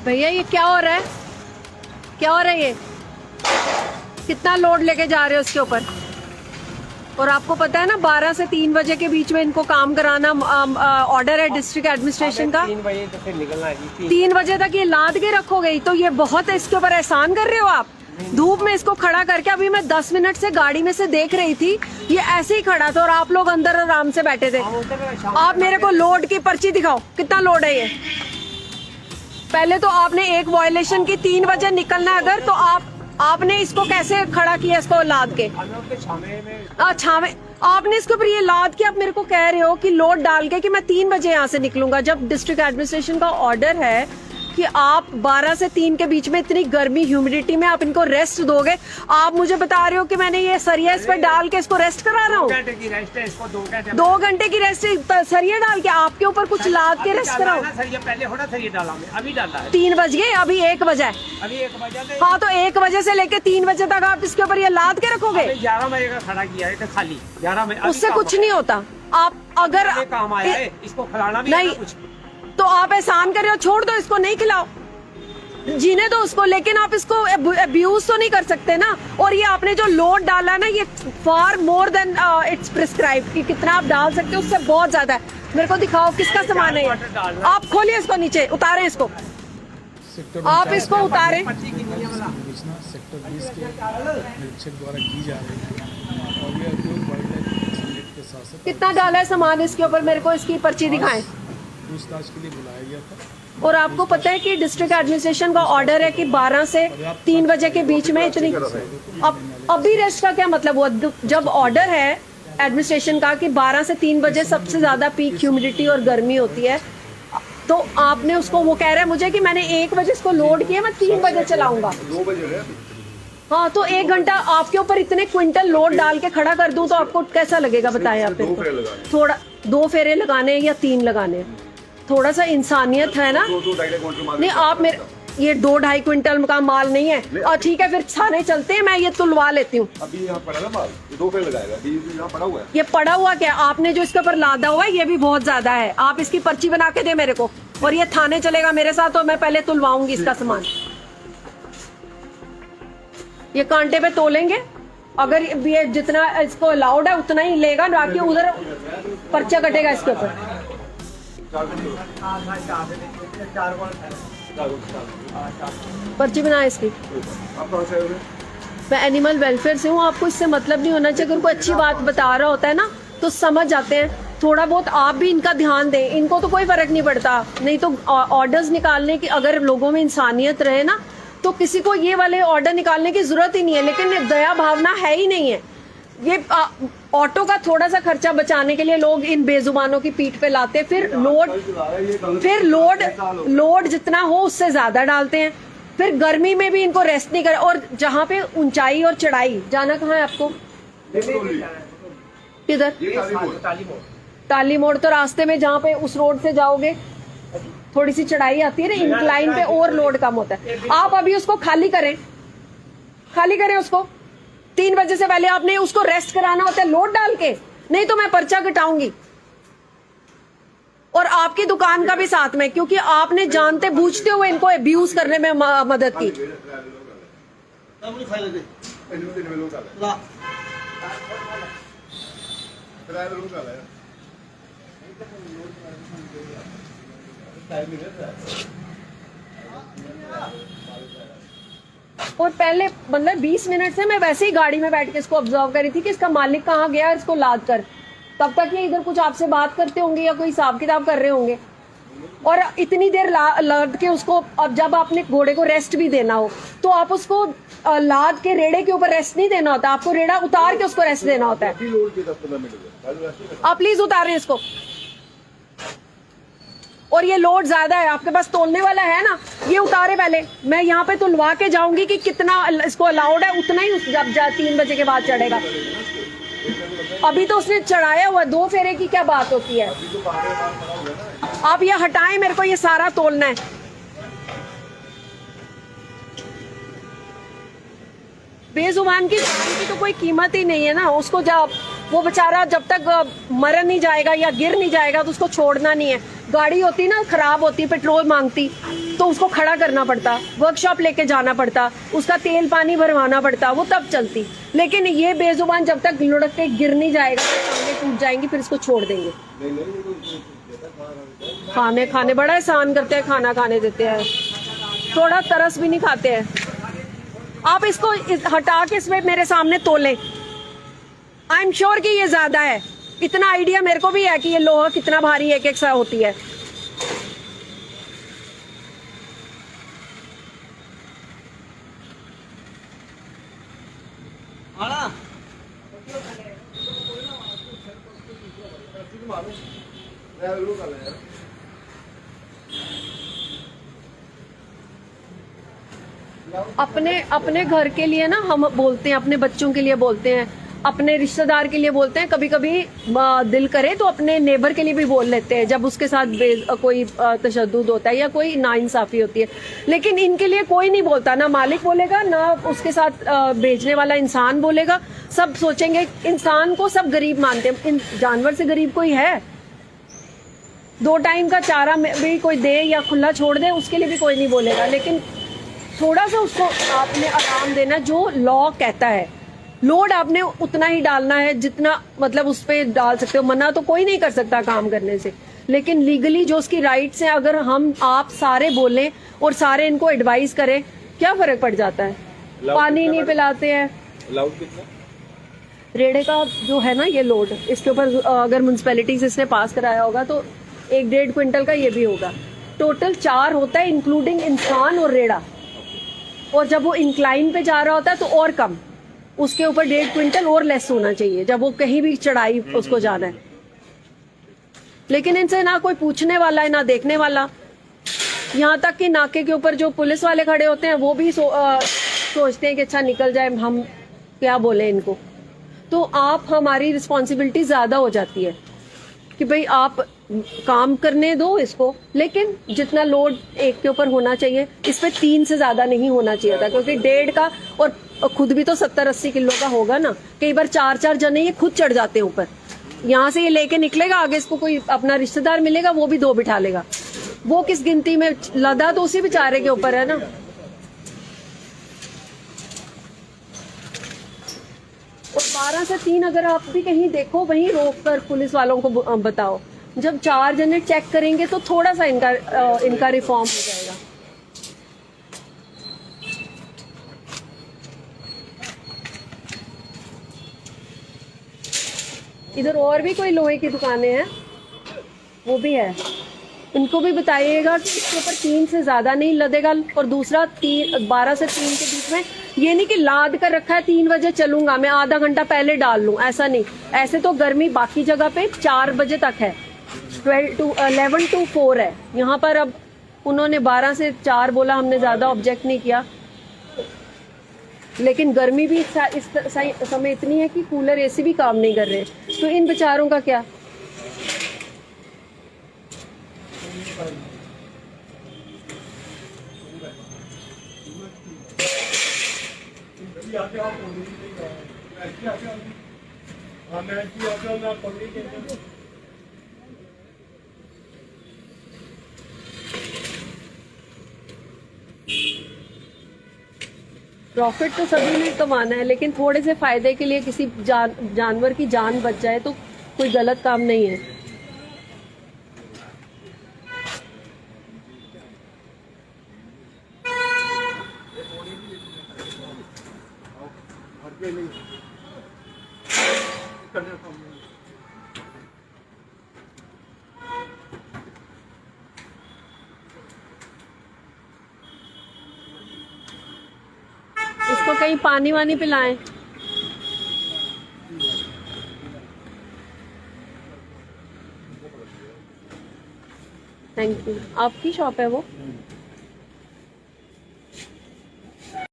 भैया ये क्या हो रहा है, क्या हो रहा है ये? कितना लोड लेके जा रहे हो उसके ऊपर? और आपको पता है ना 12 से 3 बजे के बीच में इनको काम कराना ऑर्डर है डिस्ट्रिक्ट एडमिनिस्ट्रेशन का। 3 बजे तो फिर निकलना है। 3 बजे तक ये लाद के रखोगे तो ये बहुत है, इसके ऊपर एहसान कर रहे हो आप। धूप में इसको खड़ा करके अभी मैं 10 मिनट से गाड़ी में से देख रही थी, ये ऐसे ही खड़ा था और आप लोग अंदर आराम से बैठे थे। आप मेरे को लोड की पर्ची दिखाओ, कितना लोड है ये। पहले तो आपने एक वायलेशन की, 3 बजे निकलना है अगर, तो आपने इसको कैसे खड़ा किया, इसको लाद के? छावे आपने इसके ऊपर ये लाद के आप मेरे को कह रहे हो कि लोड डाल के कि मैं 3 बजे यहाँ से निकलूंगा, जब डिस्ट्रिक्ट एडमिनिस्ट्रेशन का ऑर्डर है कि आप 12 से 3 के बीच में इतनी गर्मी ह्यूमिडिटी में आप इनको रेस्ट दोगे। आप मुझे बता रहे हो कि मैंने ये सरिया इस पर डाल के इसको रेस्ट करा रहा हूँ। 2 घंटे की रेस्ट है इसको, 2 घंटे की रेस्ट सरिया डाल के आपके ऊपर कुछ लाद के रेस्ट कराओ। सरिया पहले होना, सरिया डाला मैं, अभी डाला है। 3 बज गए, अभी 1 बजा है। अभी 1 बजे। हाँ तो 1 बजे से लेके 3 बजे तक आप इसके ऊपर ये लाद के रखोगे? 11 बजे का खड़ा किया है खाली 11 बजे। उससे कुछ नहीं होता। आप अगर काम आया है, इसको खिलाना भी नहीं कुछ तो आप एहसान कर रहे हो, छोड़ दो इसको, नहीं खिलाओ, जीने दो उसको, लेकिन आप इसको अब्यूज तो नहीं कर सकते ना। और ये आपने जो लोड डाला ना, ये फार मोर देन इट्स प्रिस्क्राइब कि कितना आप डाल सकते हो, उससे बहुत ज्यादा है। मेरे को दिखाओ किसका सामान है ये। आप खोलिए इसको, नीचे उतारे इसको, आप इसको उतारे। सेक्टर 20 के निरीक्षक द्वारा की जा रही है और ये उद्योग वाइल्ड लाइफ समिति के साथ कितना डाला है सामान इसके ऊपर, मेरे को इसकी पर्ची दिखाएं। पूछताछ के लिए बुलाया गया था। और आपको पता है कि डिस्ट्रिक्ट एडमिनिस्ट्रेशन का ऑर्डर है कि 12 से 3 बजे के बीच में इतनी, अभी रेस्ट का क्या मतलब हुआ? जब ऑर्डर है एडमिनिस्ट्रेशन का कि 12 से 3 बजे सबसे ज्यादा पीक ह्यूमिडिटी और गर्मी होती है, तो आपने उसको, वो कह रहा है मुझे कि मैंने 1 बजे इसको लोड किया, मैं 3 बजे चलाऊंगा। 2 बजे है। हाँ तो 1 घंटा आपके ऊपर इतने क्विंटल लोड डाल के खड़ा कर दूं तो आपको कैसा लगेगा बताएं आप? थोड़ा 2 फेरे लगाने या 3 लगाने, थोड़ा सा इंसानियत है ना। नहीं आप मेरे, ये 2-2.5 क्विंटल का माल नहीं है। और ठीक है फिर थाने चलते हैं, मैं ये तुलवा लेती हूँ। अभी यहाँ पड़ा ना माल, 2 फेर लगाएगा, यहाँ पड़ा हुआ है। ये पड़ा हुआ क्या आपने जो इसके ऊपर लादा हुआ है, ये भी बहुत ज्यादा है। आप इसकी पर्ची बना के दे मेरे को, और ये थाने चलेगा मेरे साथ, तो मैं पहले तुलवाऊंगी इसका सामान। ये कांटे पे तोलेंगे, अगर ये जितना इसको अलाउड है उतना ही लेगा, बाकी उधर पर्चा कटेगा इसके ऊपर। पर्ची बनाए इसकी। आप कहाँ से आए हो? मैं एनिमल वेलफेयर से हूँ, आपको इससे मतलब नहीं होना चाहिए। अगर कोई अच्छी बात बता रहा होता है ना तो समझ जाते हैं। थोड़ा बहुत आप भी इनका ध्यान दें, इनको तो कोई फर्क नहीं पड़ता। नहीं तो ऑर्डर्स निकालने की, अगर लोगों में इंसानियत रहे ना तो किसी को ये वाले ऑर्डर निकालने की जरूरत ही नहीं है। लेकिन दया भावना है ही नहीं है। ये ऑटो का थोड़ा सा खर्चा बचाने के लिए लोग इन बेजुबानों की पीठ पे लाते, फिर लोड जितना हो उससे ज्यादा डालते हैं। फिर गर्मी में भी इनको रेस्ट नहीं कर, और जहाँ पे ऊंचाई और चढ़ाई, जाना कहाँ है आपको? किधर? टाली मोड़। तो रास्ते में जहाँ पे उस रोड से जाओगे थोड़ी सी चढ़ाई आती है ना, इंक्लाइन पे ओवरलोड कम होता है। आप अभी उसको खाली करें उसको। 3 बजे से पहले आपने उसको रेस्ट कराना होता है लोड डाल के, नहीं तो मैं पर्चा कटाऊंगी। और आपकी दुकान का भी साथ में, क्योंकि आपने जानते बूझते हुए इनको अब्यूज करने में मदद की। और पहले मतलब 20 मिनट से मैं वैसे ही गाड़ी में बैठ के इसको ऑब्जर्व कर रही थी कि इसका मालिक कहाँ गया इसको लाद कर। तब तक ये इधर कुछ आपसे बात करते होंगे या कोई हिसाब किताब कर रहे होंगे। और इतनी देर लाद के उसको, अब जब आपने घोड़े को रेस्ट भी देना हो तो आप उसको लाद के रेड़े के ऊपर रेस्ट नहीं देना होता, आपको रेड़ा उतार के उसको रेस्ट देना होता है। आप प्लीज उतारें इसको। और ये लोड ज्यादा है, आपके पास तोलने वाला है ना, ये उतारे पहले। मैं यहाँ पे तुलवा के जाऊंगी कि कितना इसको अलाउड है, उतना ही जब 3 बजे के बाद चढ़ेगा। अभी तो उसने चढ़ाया हुआ, 2 फेरे की क्या बात होती है? आप ये हटाएं, मेरे को ये सारा तोलना है। बेजुबान की जान की तो कोई कीमत ही नहीं है ना। उसको जब वो बेचारा जब तक मर नहीं जाएगा या गिर नहीं जाएगा तो उसको छोड़ना नहीं है। गाड़ी होती ना खराब होती, पेट्रोल मांगती, तो तो उसको खड़ा करना पड़ता, वर्कशॉप लेके जाना पड़ता, उसका तेल पानी भरवाना पड़ता, वो तब चलती। लेकिन ये बेजुबान जब तक लुढ़क के गिर नहीं जाएगा तो टांगें टूट जाएंगी, फिर इसको छोड़ देंगे। खाने बड़ा एहसान करते हैं, खाना खाने देते हैं, थोड़ा तरस भी नहीं खाते हैं। आप इसको हटा के इसमें मेरे सामने तोलें, आई एम श्योर कि ये ज्यादा है। इतना आइडिया मेरे को भी है कि ये लोहा कितना भारी एक एक सा होती है। अपने घर के लिए ना हम बोलते हैं, अपने बच्चों के लिए बोलते हैं, अपने रिश्तेदार के लिए बोलते हैं, कभी कभी दिल करे तो अपने नेबर के लिए भी बोल लेते हैं जब उसके साथ कोई तशद्दुद होता है या कोई नाइंसाफी होती है। लेकिन इनके लिए कोई नहीं बोलता, ना मालिक बोलेगा ना उसके साथ बेचने वाला इंसान बोलेगा। सब सोचेंगे, इंसान को सब गरीब मानते हैं, जानवर से गरीब कोई है? 2 टाइम का चारा भी कोई दे या खुला छोड़ दे उसके लिए भी कोई नहीं बोलेगा। लेकिन थोड़ा सा उसको आपने आराम देना, जो लॉ कहता है। लोड आपने उतना ही डालना है जितना मतलब उस पर डाल सकते हो, मना तो कोई नहीं कर सकता काम करने से। लेकिन लीगली जो उसकी राइट्स हैं, अगर हम आप सारे बोलें और सारे इनको एडवाइस करें, क्या फर्क पड़ जाता है? पानी नहीं पिलाते हैं। लाउड कितना? रेड़े का जो है ना ये लोड, इसके ऊपर अगर म्यूनसिपैलिटी से इसने पास कराया होगा तो 1-1.5 क्विंटल का ये भी होगा। टोटल 4 होता है इंक्लूडिंग इंसान और रेड़ा। और जब वो इंक्लाइन पे जा रहा होता है तो और कम, उसके ऊपर 1.5 क्विंटल और लेस होना चाहिए जब वो कहीं भी चढ़ाई उसको जाना है। लेकिन इनसे ना कोई पूछने वाला है ना देखने वाला। यहाँ तक कि नाके के ऊपर जो पुलिस वाले खड़े होते हैं वो भी सोचते हैं कि अच्छा निकल जाए, हम क्या बोले इनको। तो आप हमारी रिस्पॉन्सिबिलिटी ज्यादा हो जाती है कि भाई आप काम करने दो इसको, लेकिन जितना लोड एक के ऊपर होना चाहिए इस पे 3 से ज्यादा नहीं होना चाहिए था, क्योंकि 1.5 का और खुद भी तो 70-80 किलो का होगा ना। कई बार 4-4 जने ये खुद चढ़ जाते हैं ऊपर। यहाँ से ये लेके निकलेगा, आगे इसको कोई अपना रिश्तेदार मिलेगा वो भी 2 बिठा लेगा। वो किस गिनती में लदा तो उसी बेचारे के ऊपर है ना। और 12 से 3 अगर आप भी कहीं देखो, वहीं रोक कर पुलिस वालों को बताओ। जब 4 जने चेक करेंगे तो थोड़ा सा इनका रिफॉर्म हो जाएगा। इधर और भी कोई लोहे की दुकानें हैं, वो भी है, उनको भी बताइएगा कि इसके ऊपर 3 से ज्यादा नहीं लदेगा। और दूसरा 12 से 3 के बीच में ये नहीं कि लाद कर रखा है 3 बजे चलूंगा मैं, आधा घंटा पहले डाल लूं, ऐसा नहीं। ऐसे तो गर्मी बाकी जगह पे 4 बजे तक है, 11 to 4 है। यहाँ पर अब उन्होंने 12 से 4 बोला, हमने ज्यादा ऑब्जेक्ट नहीं किया। लेकिन गर्मी भी इस समय इतनी है कि कूलर एसी भी काम नहीं कर रहे, तो इन बेचारों का क्या। प्रॉफिट तो सभी ने कमाना है, लेकिन थोड़े से फायदे के लिए किसी जानवर की जान बच जाए तो कोई गलत काम नहीं है। इसको कहीं पानी वानी पिलाएं। Thank you. आपकी शॉप है वो?